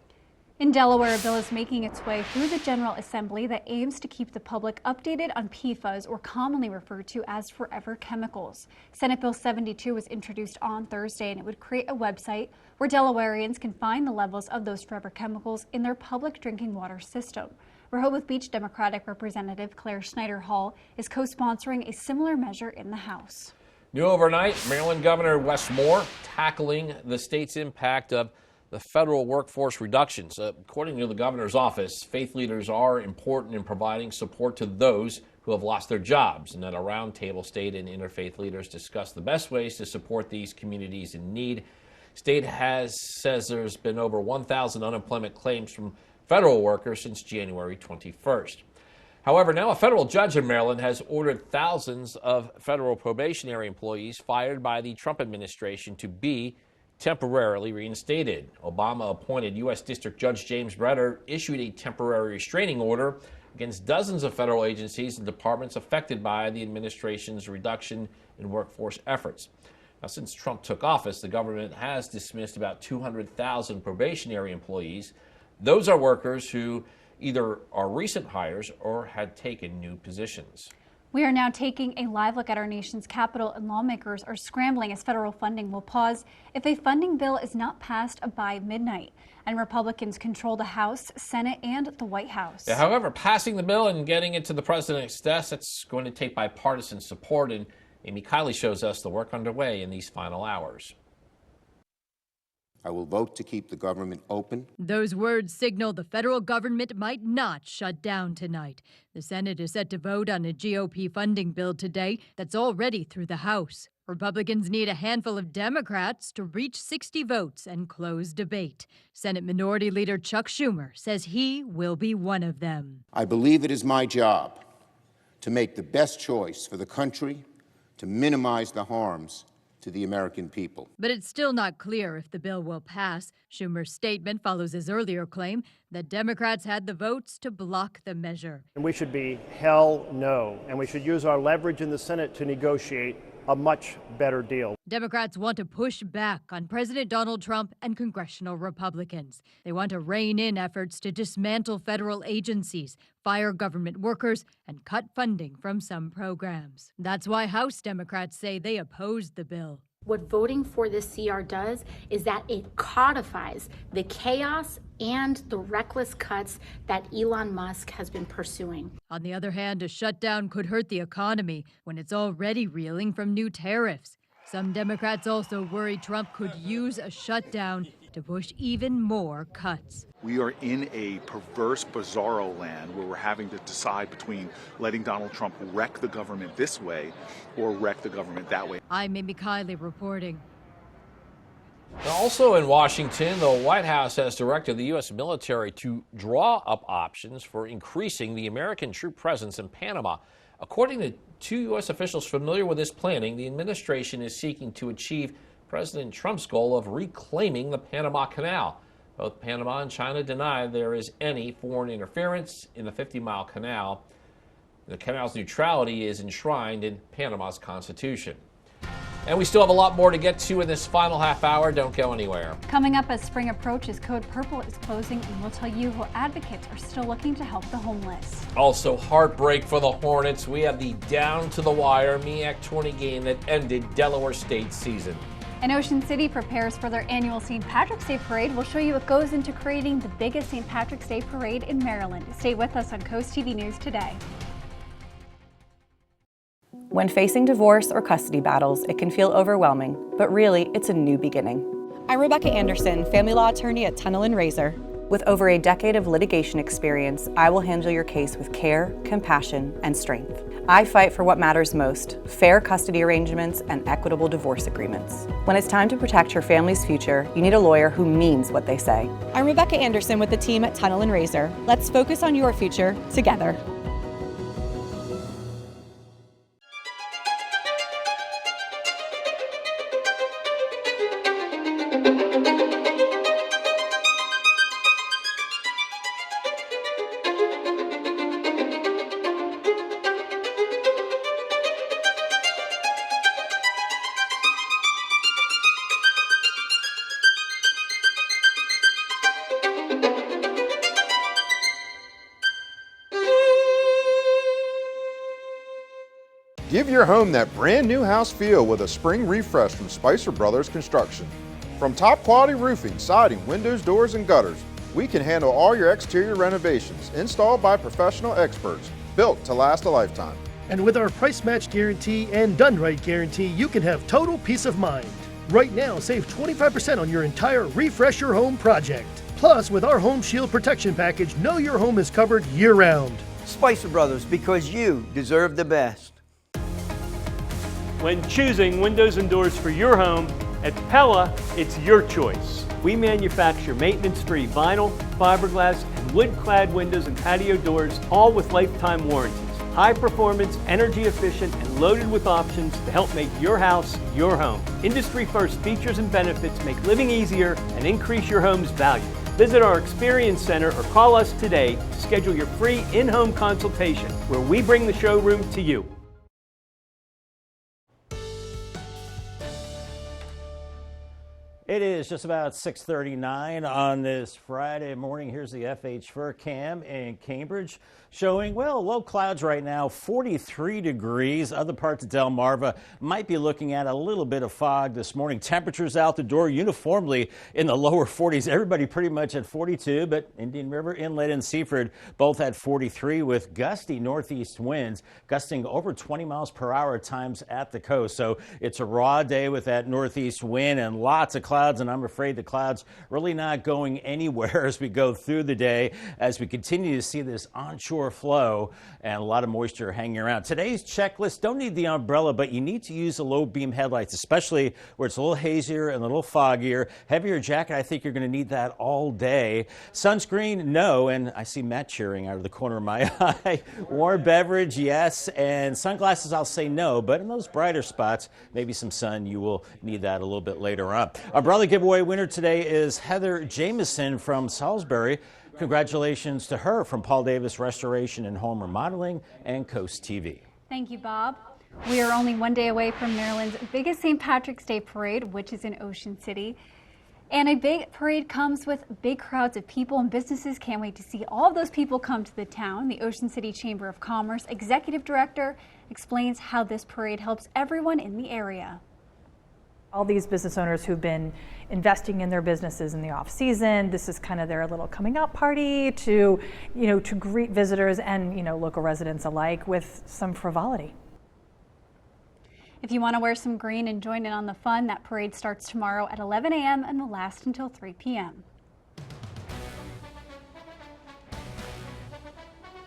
In Delaware, a bill is making its way through the General Assembly that aims to keep the public updated on PFAS, or commonly referred to as forever chemicals. Senate Bill 72 was introduced on Thursday, and it would create a website where Delawareans can find the levels of those forever chemicals in their public drinking water system. Rehoboth Beach Democratic Representative Claire Schneider Hall is co-sponsoring a similar measure in the House. New overnight, Maryland Governor Wes Moore tackling the state's impact of the federal workforce reductions. According to the governor's office, faith leaders are important in providing support to those who have lost their jobs. And at a roundtable, state and interfaith leaders discussed the best ways to support these communities in need. State says there's been over 1,000 unemployment claims from federal workers since January 21st. However, now a federal judge in Maryland has ordered thousands of federal probationary employees fired by the Trump administration to be temporarily reinstated. Obama-appointed U.S. District Judge James Bretter issued a temporary restraining order against dozens of federal agencies and departments affected by the administration's reduction in workforce efforts. Now, since Trump took office, the government has dismissed about 200,000 probationary employees. Those are workers who either are recent hires or had taken new positions. We are now taking a live look at our nation's capital, and lawmakers are scrambling as federal funding will pause if a funding bill is not passed by midnight. And Republicans control the House, Senate, and the White House. Yeah, however, passing the bill and getting it to the president's desk, that's going to take bipartisan support, and Amy Kiley shows us the work underway in these final hours. I will vote to keep the government open. Those words signal the federal government might not shut down tonight. The Senate is set to vote on a GOP funding bill today that's already through the House. Republicans need a handful of Democrats to reach 60 votes and close debate. Senate Minority Leader Chuck Schumer says he will be one of them. I believe it is my job to make the best choice for the country, to minimize the harms to the American people. But it's still not clear if the bill will pass. Schumer's statement follows his earlier claim that Democrats had the votes to block the measure. And we should be hell no, and we should use our leverage in the Senate to negotiate a much better deal. Democrats want to push back on President Donald Trump and congressional Republicans. They want to rein in efforts to dismantle federal agencies, fire government workers, and cut funding from some programs. That's why House Democrats say they oppose the bill. What voting for this CR does is that it codifies the chaos and the reckless cuts that Elon Musk has been pursuing. On the other hand, a shutdown could hurt the economy when it's already reeling from new tariffs. Some Democrats also worry Trump could use a shutdown to push even more cuts. We are in a perverse, bizarro land where we're having to decide between letting Donald Trump wreck the government this way or wreck the government that way. I'm Amy Kiley reporting. Also in Washington, the White House has directed the U.S. military to draw up options for increasing the American troop presence in Panama. According to two U.S. officials familiar with this planning, the administration is seeking to achieve President Trump's goal of reclaiming the Panama Canal. Both Panama and China deny there is any foreign interference in the 50-mile canal. The canal's neutrality is enshrined in Panama's Constitution. And we still have a lot more to get to in this final half hour. Don't go anywhere. Coming up as spring approaches, Code Purple is closing, and we'll tell you how advocates are still looking to help the homeless. Also, heartbreak for the Hornets. We have the down-to-the-wire MEAC 20 game that ended Delaware State's season. And Ocean City prepares for their annual St. Patrick's Day Parade. We'll show you what goes into creating the biggest St. Patrick's Day Parade in Maryland. Stay with us on CoastTV News Today. When facing divorce or custody battles, it can feel overwhelming, but really, it's a new beginning. I'm Rebecca Anderson, family law attorney at Tunnel & Razor. With over a decade of litigation experience, I will handle your case with care, compassion, and strength. I fight for what matters most: fair custody arrangements and equitable divorce agreements. When it's time to protect your family's future, you need a lawyer who means what they say. I'm Rebecca Anderson with the team at Tunnel & Razor. Let's focus on your future together. Give your home that brand new house feel with a spring refresh from Spicer Brothers Construction. From top quality roofing, siding, windows, doors, and gutters, we can handle all your exterior renovations, installed by professional experts, built to last a lifetime. And with our price match guarantee and done right guarantee, you can have total peace of mind. Right now, save 25% on your entire Refresh Your Home project. Plus, with our Home Shield Protection Package, know your home is covered year-round. Spicer Brothers, because you deserve the best. When choosing windows and doors for your home, at Pella, it's your choice. We manufacture maintenance-free vinyl, fiberglass, and wood-clad windows and patio doors, all with lifetime warranties. High performance, energy efficient, and loaded with options to help make your house your home. Industry-first features and benefits make living easier and increase your home's value. Visit our Experience Center or call us today to schedule your free in-home consultation, where we bring the showroom to you. It is just about 6:39 on this Friday morning. Here's the FH Fur Cam in Cambridge. showing, well, low clouds right now, 43 degrees. Other parts of Delmarva might be looking at a little bit of fog this morning. Temperatures out the door uniformly in the lower 40s. Everybody pretty much at 42, but Indian River, Inlet, and Seaford both at 43 with gusty northeast winds gusting over 20 miles per hour at times at the coast. So it's a raw day with that northeast wind and lots of clouds, and I'm afraid the clouds really not going anywhere as we go through the day, as we continue to see this onshore flow and a lot of moisture hanging around. Today's checklist, don't need the umbrella, but you need to use the low beam headlights, especially where it's a little hazier and a little foggier. Heavier jacket, I think you're going to need that all day. Sunscreen, no, and I see Matt cheering out of the corner of my eye. Warm beverage, yes, and sunglasses, I'll say no, but in those brighter spots, maybe some sun, you will need that a little bit later on. Umbrella giveaway winner today is Heather Jameson from Salisbury. Congratulations to her from Paul Davis Restoration and Home Remodeling and Coast TV. Thank you, Bob. We are only one day away from Maryland's biggest St. Patrick's Day parade, which is in Ocean City. And a big parade comes with big crowds of people, and businesses can't wait to see all of those people come to the town. The Ocean City Chamber of Commerce Executive Director explains how this parade helps everyone in the area. All these business owners who've been investing in their businesses in the off season, this is kind of their little coming out party to, to greet visitors and, local residents alike with some frivolity. If you want to wear some green and join in on the fun, that parade starts tomorrow at 11 a.m. and will last until 3 p.m.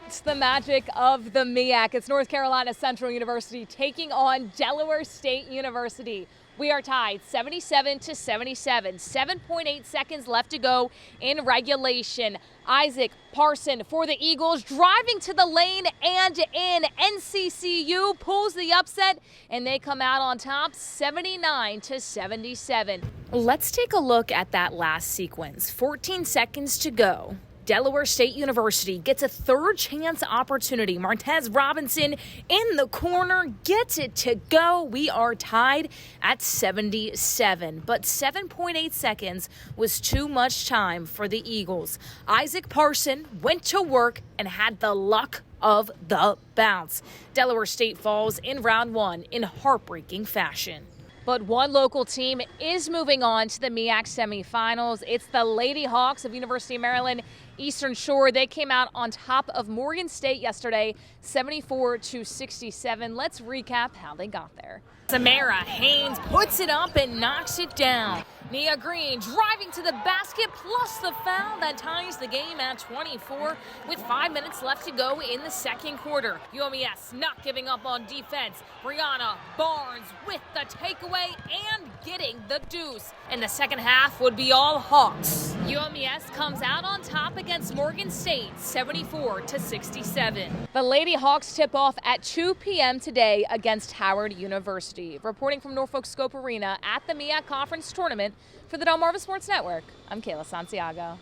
It's the magic of the MEAC. It's North Carolina Central University taking on Delaware State University. We are tied 77 to 77, 7.8 seconds left to go in regulation. Isaac Parson for the Eagles driving to the lane and in. NCCU pulls the upset and they come out on top 79 to 77. Let's take a look at that last sequence. 14 seconds to go. Delaware State University gets a third chance opportunity. Martez Robinson in the corner gets it to go. We are tied at 77, but 7.8 seconds was too much time for the Eagles. Isaac Parson went to work and had the luck of the bounce. Delaware State falls in round one in heartbreaking fashion. But one local team is moving on to the MEAC semifinals. It's the Lady Hawks of University of Maryland Eastern Shore. They came out on top of Morgan State yesterday, 74 to 67. Let's recap how they got there. Samara Haynes puts it up and knocks it down. Nia Green driving to the basket plus the foul that ties the game at 24 with 5 minutes left to go in the second quarter. UMES not giving up on defense. Brianna Barnes with the takeaway and getting the deuce. And the second half would be all Hawks. UMES comes out on top against Morgan State, 74 to 67. The Lady Hawks tip off at 2 p.m. today against Howard University. Reporting from Norfolk Scope Arena at the MEAC Conference Tournament for the Delmarva Sports Network, I'm Kayla Santiago.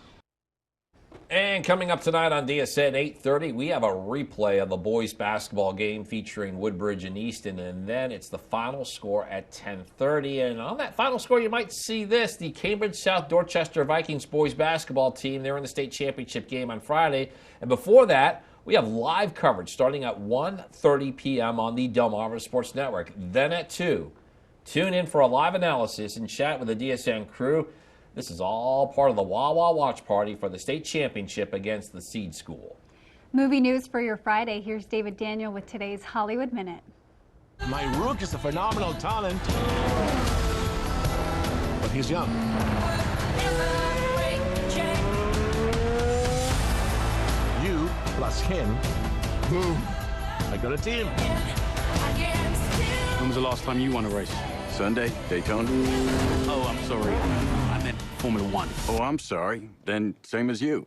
And coming up tonight on DSN 8:30, we have a replay of the boys basketball game featuring Woodbridge and Easton, and then it's the final score at 10:30. And on that final score, you might see this: the Cambridge South Dorchester Vikings boys basketball team. They're in the state championship game on Friday, and before that, we have live coverage starting at 1:30 p.m. on the Delmarva Sports Network. Then at 2, tune in for a live analysis and chat with the DSN crew. This is all part of the Wawa watch party for the state championship against the Seed School. Movie news for your Friday. Here's David Daniel with today's Hollywood Minute. My rook is a phenomenal talent, but he's young. You plus him, boom, I got a team. When was the last time you won a race? Sunday, Daytona. Oh, I'm sorry. I meant Formula One. Oh, I'm sorry. Then same as you.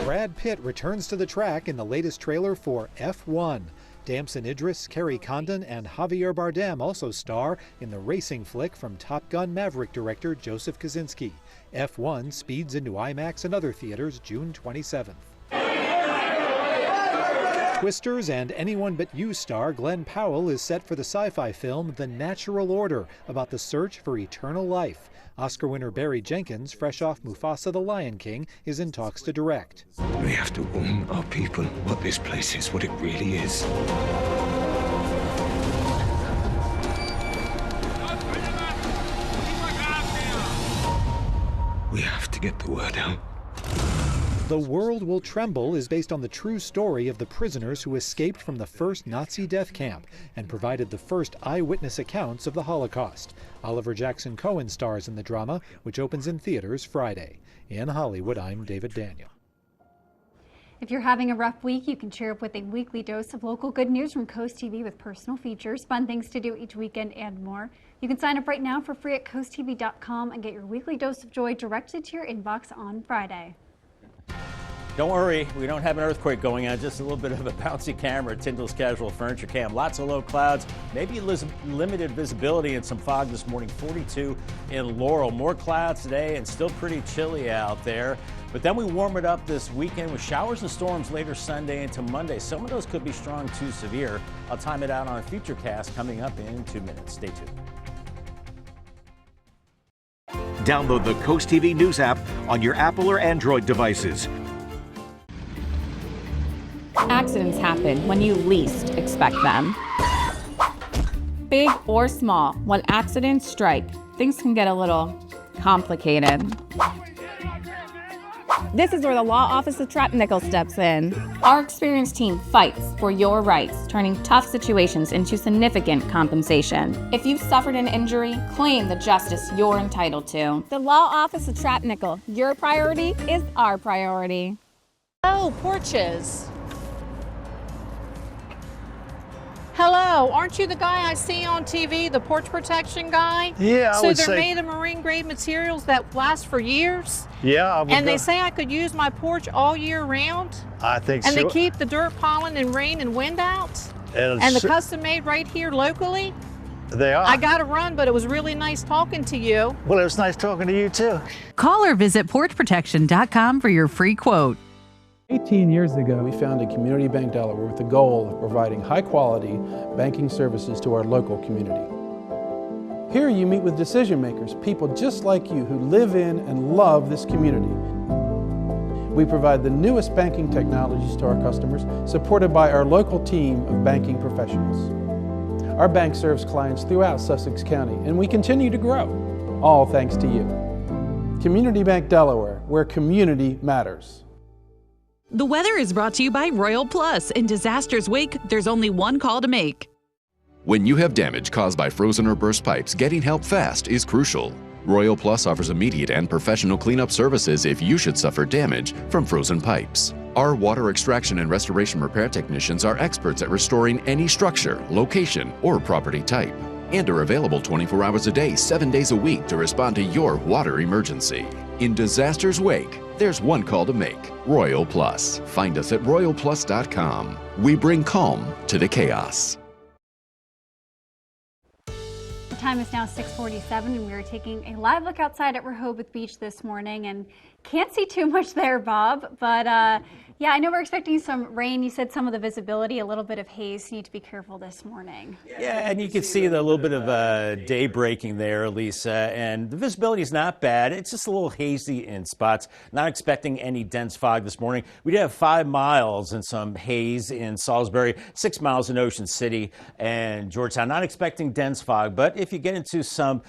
Brad Pitt returns to the track in the latest trailer for F1. Damson Idris, Kerry Condon, and Javier Bardem also star in the racing flick from Top Gun Maverick director Joseph Kosinski. F1 speeds into IMAX and other theaters June 27th. Twisters and Anyone But You star Glenn Powell is set for the sci-fi film The Natural Order about the search for eternal life. Oscar winner Barry Jenkins, fresh off Mufasa the Lion King, is in talks to direct. We have to warn our people what this place is, what it really is. We have to get the word out. The World Will Tremble is based on the true story of the prisoners who escaped from the first Nazi death camp and provided the first eyewitness accounts of the Holocaust. Oliver Jackson Cohen stars in the drama, which opens in theaters Friday. In Hollywood, I'm David Daniel. If you're having a rough week, you can cheer up with a weekly dose of local good news from Coast TV with personal features, fun things to do each weekend, and more. You can sign up right now for free at coasttv.com and get your weekly dose of joy directly to your inbox on Friday. Don't worry, we don't have an earthquake going on, just a little bit of a bouncy camera at Tyndall's Casual Furniture Cam. Lots of low clouds, maybe limited visibility and some fog this morning, 42 in Laurel. More clouds today and still pretty chilly out there. But then we warm it up this weekend with showers and storms later Sunday into Monday. Some of those could be strong to severe. I'll time it out on a future cast coming up in 2 minutes. Stay tuned. Download the Coast TV News app on your Apple or Android devices. Accidents happen when you least expect them. Big or small, when accidents strike, things can get a little complicated. This is where the Law Office of Trap-Nickel steps in. Our experienced team fights for your rights, turning tough situations into significant compensation. If you've suffered an injury, claim the justice you're entitled to. The Law Office of Trap-Nickel. Your priority is our priority. Oh, porches. Hello, aren't you the guy I see on TV, the porch protection guy? Yeah, I would So they're say- made of marine grade materials that last for years? Yeah, I would And go- they say I could use my porch all year round? I think And so. they keep the dirt, pollen, and rain and wind out? And And the so- custom made right here locally? They are. I got to run, but it was really nice talking to you. Well, it was nice talking to you too. Call or visit porchprotection.com for your free quote. 18 years ago, we founded Community Bank Delaware with the goal of providing high-quality banking services to our local community. Here you meet with decision makers, people just like you who live in and love this community. We provide the newest banking technologies to our customers, supported by our local team of banking professionals. Our bank serves clients throughout Sussex County, and we continue to grow, all thanks to you. Community Bank Delaware, where community matters. The weather is brought to you by Royal Plus. In disaster's wake, there's only one call to make. When you have damage caused by frozen or burst pipes, getting help fast is crucial. Royal Plus offers immediate and professional cleanup services if you should suffer damage from frozen pipes. Our water extraction and restoration repair technicians are experts at restoring any structure, location, or property type, and are available 24 hours a day, 7 days a week to respond to your water emergency. In disaster's wake, there's one call to make. Royal Plus. Find us at royalplus.com. We bring calm to the chaos. The time is now 6:47 and we are taking a live look outside at Rehoboth Beach this morning and can't see too much there, Bob, but yeah, I know we're expecting some rain. You said some of the visibility, a little bit of haze. You need to be careful this morning. Yeah, and you can see the little bit of day breaking there, Lisa, and the visibility is not bad. It's just a little hazy in spots. Not expecting any dense fog this morning. We did have 5 miles and some haze in Salisbury, 6 miles in Ocean City and Georgetown. Not expecting dense fog, but if you get into some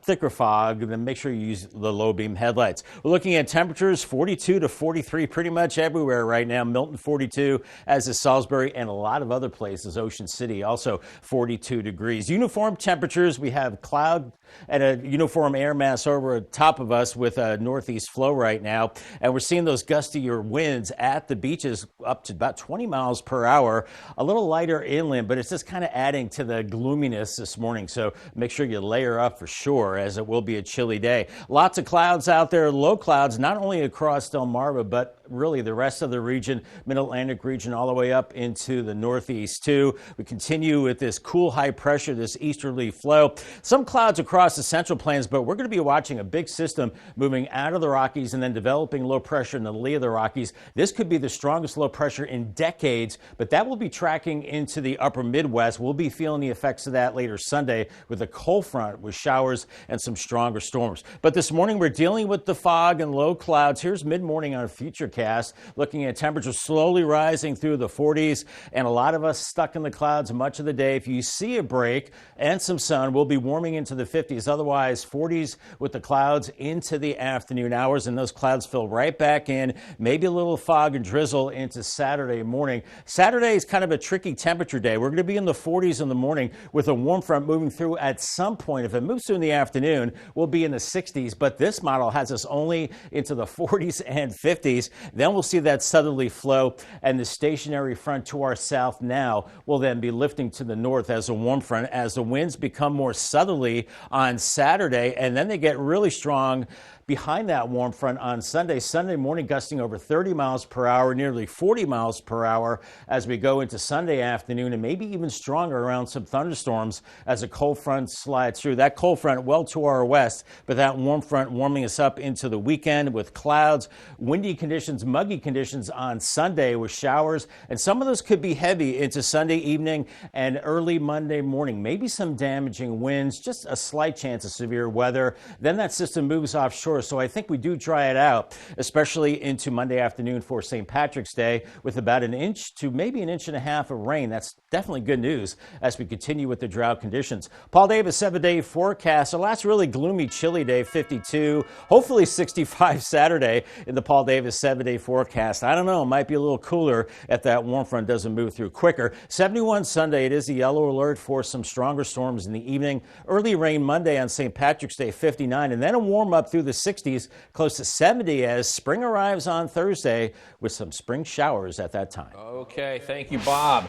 thicker fog, then make sure you use the low beam headlights. We're looking at temperatures 42 to 43 pretty much everywhere right now. Milton 42, as is Salisbury, and a lot of other places. Ocean City also 42 degrees. Uniform temperatures, we have cloud and a uniform air mass over top of us with a northeast flow right now, and we're seeing those gustier winds at the beaches up to about 20 miles per hour. A little lighter inland, but it's just kind of adding to the gloominess this morning, so make sure you layer up for sure, as it will be a chilly day. Lots of clouds out there, low clouds, not only across Delmarva, but really the rest of the region, Mid-Atlantic region, all the way up into the northeast too. We continue with this cool high pressure, this easterly flow. Some clouds across the central plains, but we're going to be watching a big system moving out of the Rockies and then developing low pressure in the lee of the Rockies. This could be the strongest low pressure in decades, but that will be tracking into the upper Midwest. We'll be feeling the effects of that later Sunday with a cold front with showers and some stronger storms. But this morning we're dealing with the fog and low clouds. Here's mid-morning on Futurecast, looking at temperatures slowly rising through the 40s and a lot of us stuck in the clouds much of the day. If you see a break and some sun, we'll be warming into the 50s. Otherwise, 40s with the clouds into the afternoon hours, and those clouds fill right back in. Maybe a little fog and drizzle into Saturday morning. Saturday is kind of a tricky temperature day. We're going to be in the 40s in the morning with a warm front moving through at some point. If it moves through in the afternoon, we'll be in the 60s, but this model has us only into the 40s and 50s. Then we'll see that southerly flow, and the stationary front to our south now will then be lifting to the north as a warm front as the winds become more southerly on Saturday, and then they get really strong behind that warm front on Sunday. Sunday morning gusting over 30 miles per hour, nearly 40 miles per hour as we go into Sunday afternoon, and maybe even stronger around some thunderstorms as a cold front slides through. That cold front well to our west, but that warm front warming us up into the weekend with clouds, windy conditions, muggy conditions on Sunday with showers, and some of those could be heavy into Sunday evening and early Monday morning. Maybe some damaging winds, just a slight chance of severe weather. Then that system moves offshore, so I think we do dry it out, especially into Monday afternoon for St. Patrick's Day with about an inch to maybe an inch and a half of rain. That's definitely good news as we continue with the drought conditions. Paul Davis 7-day forecast. The last really gloomy, chilly day, 52, hopefully 65 Saturday in the Paul Davis 7-day forecast. I don't know, it might be a little cooler if that warm front doesn't move through quicker. 71 Sunday, it is a yellow alert for some stronger storms in the evening. Early rain Monday on St. Patrick's Day, 59, and then a warm up through the 60s, close to 70 as spring arrives on Thursday with some spring showers at that time. Okay, thank you, Bob.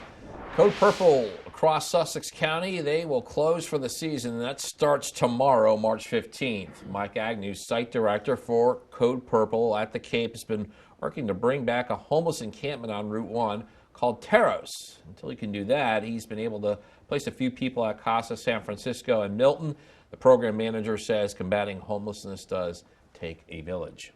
Code Purple across Sussex County, they will close for the season, and that starts tomorrow, March 15th. Mike Agnew, site director for Code Purple at the Cape, has been working to bring back a homeless encampment on Route 1 called Teros. Until he can do that, he's been able to place a few people at Casa San Francisco and Milton. The program manager says combating homelessness does take a village.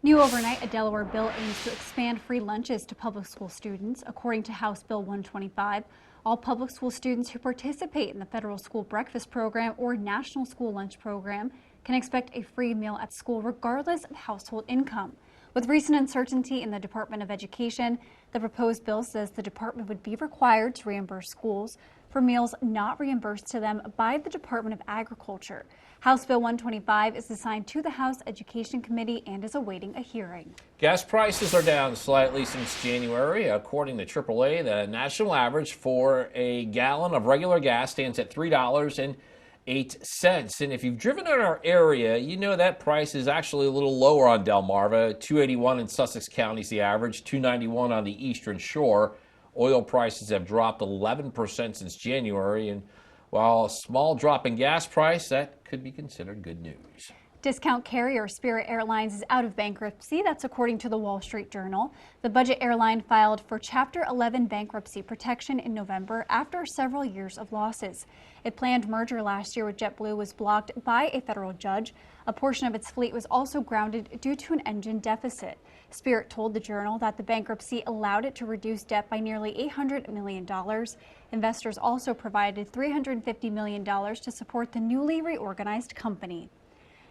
New overnight, a Delaware bill aims to expand free lunches to public school students. According to House Bill 125, all public school students who participate in the federal school breakfast program or national school lunch program can expect a free meal at school regardless of household income. With recent uncertainty in the Department of Education, the proposed bill says the department would be required to reimburse schools for meals not reimbursed to them by the Department of Agriculture. House Bill 125 is assigned to the House Education Committee and is awaiting a hearing. Gas prices are down slightly since January. According to AAA, the national average for a gallon of regular gas stands at $3.08. And if you've driven in our area, you know that price is actually a little lower on Delmarva. $2.81 in Sussex County is the average, $2.91 on the Eastern Shore. Oil prices have dropped 11% since January, and while a small drop in gas price, that could be considered good news. Discount carrier Spirit Airlines is out of bankruptcy. That's according to the Wall Street Journal. The budget airline filed for Chapter 11 bankruptcy protection in November after several years of losses. A planned merger last year with JetBlue was blocked by a federal judge. A portion of its fleet was also grounded due to an engine deficit. Spirit told the Journal that the bankruptcy allowed it to reduce debt by nearly $800 million. Investors also provided $350 million to support the newly reorganized company.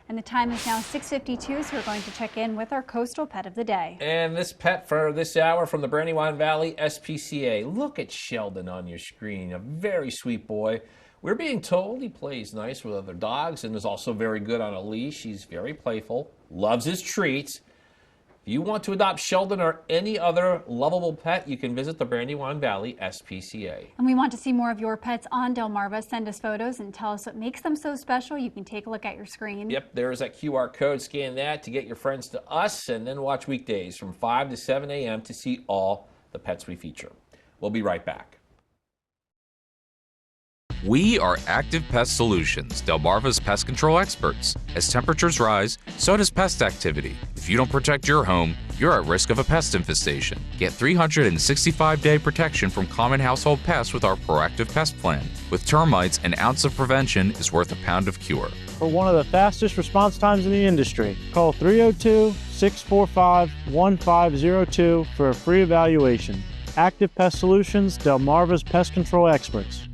And the time is now 6:52, so we're going to check in with our coastal pet of the day. And this pet for this hour from the Brandywine Valley SPCA. Look at Sheldon on your screen, a very sweet boy. We're being told he plays nice with other dogs and is also very good on a leash. He's very playful, loves his treats. If you want to adopt Sheldon or any other lovable pet, you can visit the Brandywine Valley SPCA. And we want to see more of your pets on Delmarva. Send us photos and tell us what makes them so special. You can take a look at your screen. Yep, there's that QR code. Scan that to get your friends to us, and then watch weekdays from 5 to 7 a.m. to see all the pets we feature. We'll be right back. We are Active Pest Solutions, Delmarva's pest control experts. As temperatures rise, so does pest activity. If you don't protect your home, you're at risk of a pest infestation. Get 365-day protection from common household pests with our Proactive Pest Plan. With termites, an ounce of prevention is worth a pound of cure. For one of the fastest response times in the industry, call 302-645-1502 for a free evaluation. Active Pest Solutions, Delmarva's pest control experts.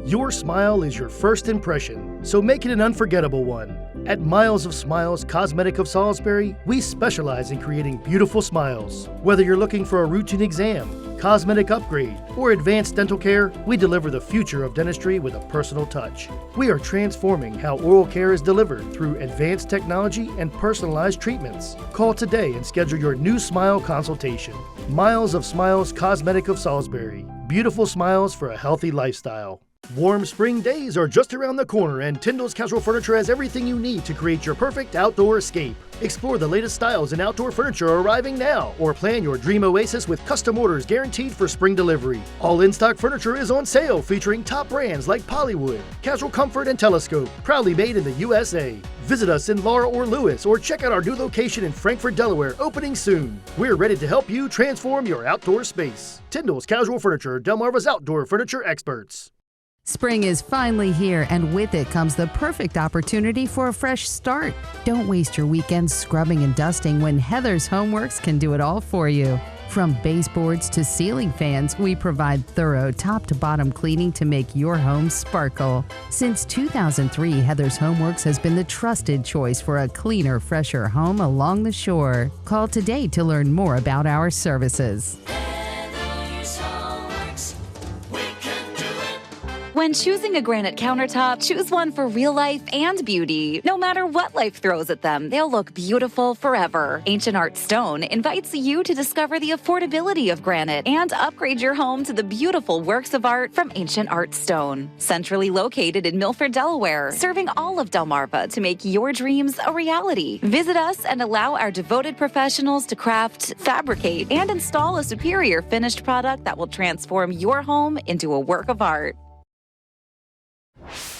Your smile is your first impression, so make it an unforgettable one. At Miles of Smiles Cosmetic of Salisbury, we specialize in creating beautiful smiles. Whether you're looking for a routine exam, cosmetic upgrade, or advanced dental care, we deliver the future of dentistry with a personal touch. We are transforming how oral care is delivered through advanced technology and personalized treatments. Call today and schedule your new smile consultation. Miles of Smiles Cosmetic of Salisbury. Beautiful smiles for a healthy lifestyle. Warm spring days are just around the corner, and Tyndall's Casual Furniture has everything you need to create your perfect outdoor escape. Explore the latest styles in outdoor furniture arriving now, or plan your dream oasis with custom orders guaranteed for spring delivery. All in-stock furniture is on sale, featuring top brands like Pollywood, Casual Comfort, and Telescope, proudly made in the USA. Visit us in Laura or Lewis, or check out our new location in Frankfort, Delaware, opening soon. We're ready to help you transform your outdoor space. Tyndall's Casual Furniture, Delmarva's outdoor furniture experts. Spring is finally here, and with it comes the perfect opportunity for a fresh start. Don't waste your weekends scrubbing and dusting when Heather's Homeworks can do it all for you. From baseboards to ceiling fans, we provide thorough top-to-bottom cleaning to make your home sparkle. Since 2003, Heather's Homeworks has been the trusted choice for a cleaner, fresher home along the shore. Call today to learn more about our services. When choosing a granite countertop, choose one for real life and beauty. No matter what life throws at them, they'll look beautiful forever. Ancient Art Stone invites you to discover the affordability of granite and upgrade your home to the beautiful works of art from Ancient Art Stone. Centrally located in Milford, Delaware, serving all of Delmarva to make your dreams a reality. Visit us and allow our devoted professionals to craft, fabricate, and install a superior finished product that will transform your home into a work of art.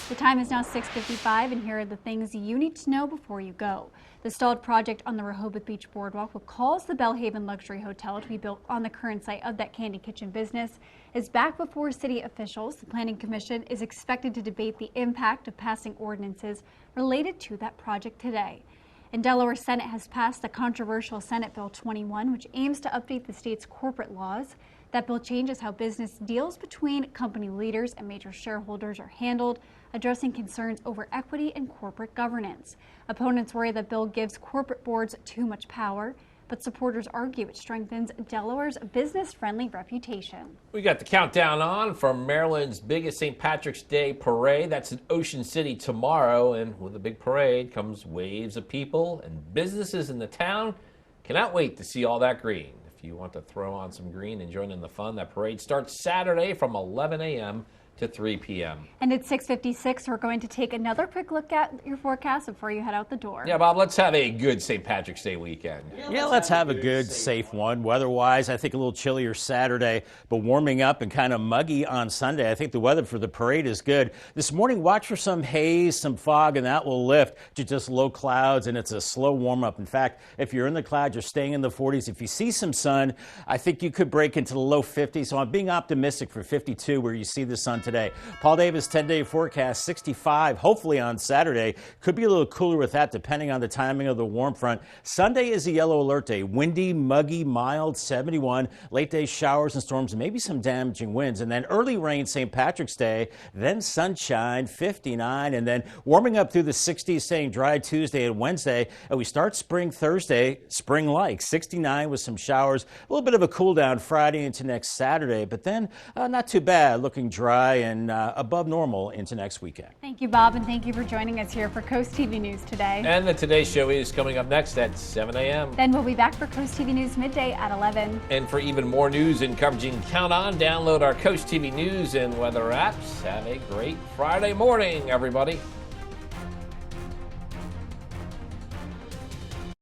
The time is now 6:55, and here are the things you need to know before you go. The stalled project on the Rehoboth Beach Boardwalk, what calls the Belhaven Luxury Hotel to be built on the current site of that candy kitchen business, is back before city officials. The Planning Commission is expected to debate the impact of passing ordinances related to that project today. And Delaware Senate has passed the controversial Senate Bill 21, which aims to update the state's corporate laws. That bill changes how business deals between company leaders and major shareholders are handled, addressing concerns over equity and corporate governance. Opponents worry the bill gives corporate boards too much power, but supporters argue it strengthens Delaware's business-friendly reputation. We got the countdown on from Maryland's biggest St. Patrick's Day parade. That's in Ocean City tomorrow, and with the big parade comes waves of people and businesses in the town. Cannot wait to see all that green. If you want to throw on some green and join in the fun, that parade starts Saturday from 11 a.m. to 3 p.m. And it's 6:56. We're going to take another quick look at your forecast before you head out the door. Yeah, Bob, let's have a good St. Patrick's Day weekend. Yeah, let's have a good, safe one. Weather-wise, I think a little chillier Saturday, but warming up and kind of muggy on Sunday. I think the weather for the parade is good. This morning, watch for some haze, some fog, and that will lift to just low clouds, and it's a slow warm-up. In fact, if you're in the clouds, you're staying in the 40s. If you see some sun, I think you could break into the low 50s, so I'm being optimistic for 52 where you see the sun today. Paul Davis 10-day forecast, 65, hopefully on Saturday. Could be a little cooler with that depending on the timing of the warm front. Sunday is a yellow alert day. Windy, muggy, mild, 71. Late day showers and storms, maybe some damaging winds. And then early rain St. Patrick's Day, then sunshine, 59. And then warming up through the 60s, staying dry Tuesday and Wednesday. And we start spring Thursday, spring-like, 69 with some showers. A little bit of a cool down Friday into next Saturday. But then not too bad, looking dry and above normal into next weekend. Thank you, Bob, and thank you for joining us here for Coast TV News today. And the Today Show is coming up next at 7 a.m. Then we'll be back for Coast TV News midday at 11. And for even more news and coverage you can count on, download our Coast TV News and weather apps. Have a great Friday morning, everybody.